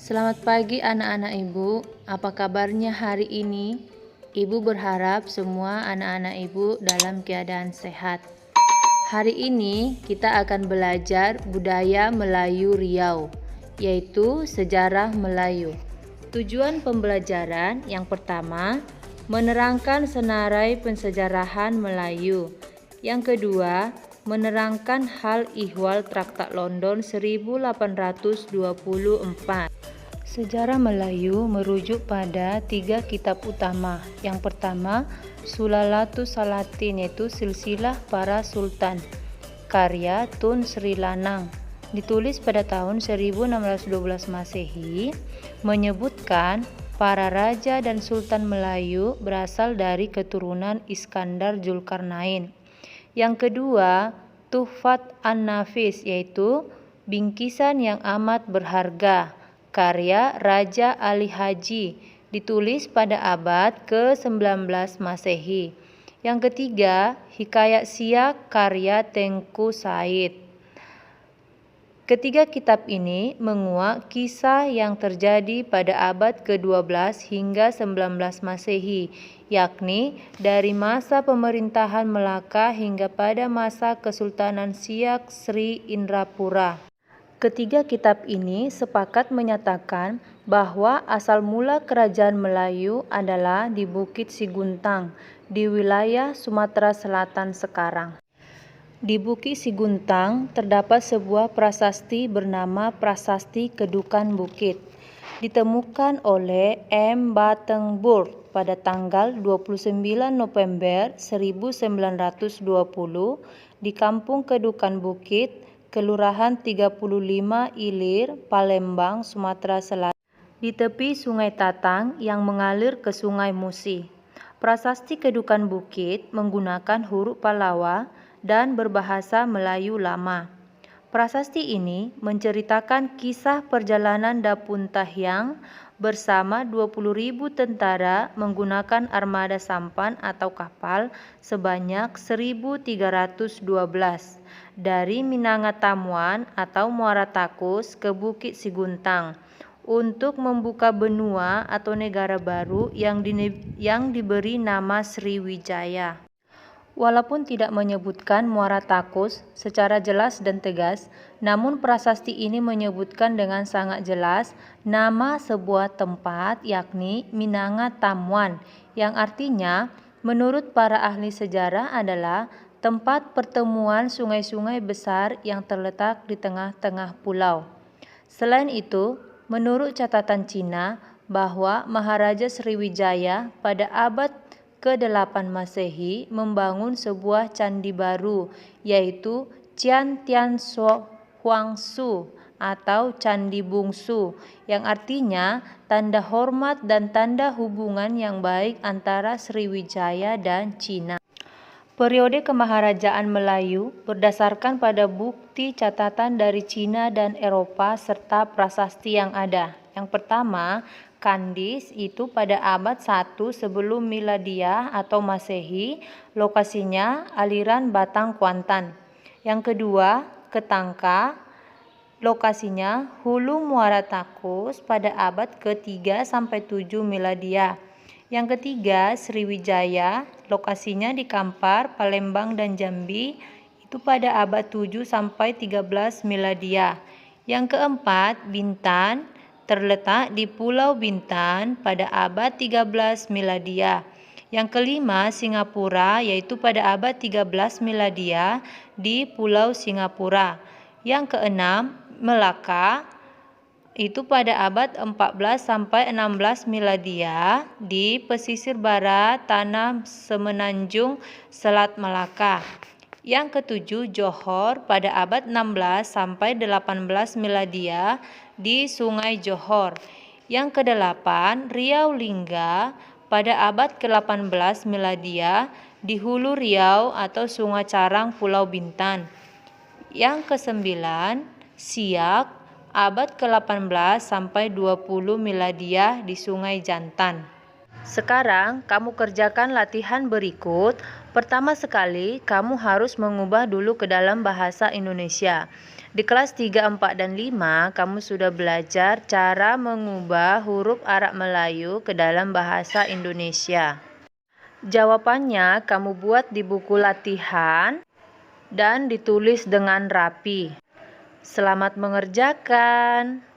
Selamat pagi anak-anak ibu, apa kabarnya hari ini? Ibu berharap semua anak-anak ibu dalam keadaan sehat. Hari ini kita akan belajar budaya Melayu Riau, yaitu sejarah Melayu. Tujuan pembelajaran yang pertama, menerangkan senarai pensejarahan Melayu. Yang kedua, menerangkan hal ihwal Traktat London 1824. Sejarah Melayu merujuk pada 3 kitab utama. Yang pertama, Sulalatus Salatin, yaitu Silsilah Para Sultan, karya Tun Sri Lanang, ditulis pada tahun 1612 Masehi, menyebutkan para raja dan sultan Melayu berasal dari keturunan Iskandar Zulkarnain. Yang kedua, Tuhfat An-Nafis, yaitu bingkisan yang amat berharga, karya Raja Ali Haji, ditulis pada abad ke-19 Masehi. Yang ketiga, Hikayat Siak, karya Tengku Said. Ketiga kitab ini menguak kisah yang terjadi pada abad ke-12 hingga 19 Masehi, yakni dari masa pemerintahan Melaka hingga pada masa Kesultanan Siak Sri Indrapura. Ketiga kitab ini sepakat menyatakan bahwa asal mula kerajaan Melayu adalah di Bukit Siguntang, di wilayah Sumatera Selatan sekarang. Di Bukit Siguntang terdapat sebuah prasasti bernama Prasasti Kedukan Bukit. Ditemukan oleh M. Battenburg pada tanggal 29 November 1920 di Kampung Kedukan Bukit, Kelurahan 35 Ilir, Palembang, Sumatera Selatan, di tepi Sungai Tatang yang mengalir ke Sungai Musi. Prasasti Kedukan Bukit menggunakan huruf Pallawa dan berbahasa Melayu lama. Prasasti ini menceritakan kisah perjalanan Dapun Tahyang bersama 20.000 tentara menggunakan armada sampan atau kapal sebanyak 1.312 dari Minangatamuan atau Muara Takus ke Bukit Siguntang untuk membuka benua atau negara baru yang diberi nama Sriwijaya. Walaupun tidak menyebutkan Muara Takus secara jelas dan tegas, namun prasasti ini menyebutkan dengan sangat jelas nama sebuah tempat, yakni Minangatamuan, yang artinya menurut para ahli sejarah adalah tempat pertemuan sungai-sungai besar yang terletak di tengah-tengah pulau. Selain itu, menurut catatan Cina bahwa Maharaja Sriwijaya pada abad ke-8 Masehi membangun sebuah candi baru, yaitu Cian Tian Huangsu atau Candi Bungsu, yang artinya tanda hormat dan tanda hubungan yang baik antara Sriwijaya dan Cina. Periode kemaharajaan Melayu berdasarkan pada bukti catatan dari Cina dan Eropa serta prasasti yang ada. Yang pertama, Kandis itu pada abad 1 sebelum Miladiah atau Masehi, lokasinya aliran Batang Kuantan. Yang kedua, Ketangka, lokasinya hulu Muara Takus pada abad ke-3 sampai 7 Miladiah. Yang ketiga, Sriwijaya, lokasinya di Kampar, Palembang dan Jambi, itu pada abad 7 sampai 13 Miladiah. Yang keempat, Bintan, terletak di Pulau Bintan pada abad 13 Miladiah. Yang kelima, Singapura, yaitu pada abad 13 Miladiah di Pulau Singapura. Yang keenam, Melaka, itu pada abad 14 sampai 16 Miladiah di pesisir barat tanah Semenanjung Selat Melaka. Yang ketujuh, Johor pada abad 16 sampai 18 Miladiah di Sungai Johor. Yang kedelapan, Riau Lingga pada abad ke-18 Miladiah di Hulu Riau atau Sungai Carang, Pulau Bintan. Yang kesembilan, Siak abad ke-18 sampai 20 Miladiah di Sungai Jantan. Sekarang kamu kerjakan latihan berikut. Pertama sekali, kamu harus mengubah dulu ke dalam bahasa Indonesia. Di kelas 3, 4, dan 5, kamu sudah belajar cara mengubah huruf Arab Melayu ke dalam bahasa Indonesia. Jawabannya kamu buat di buku latihan dan ditulis dengan rapi. Selamat mengerjakan!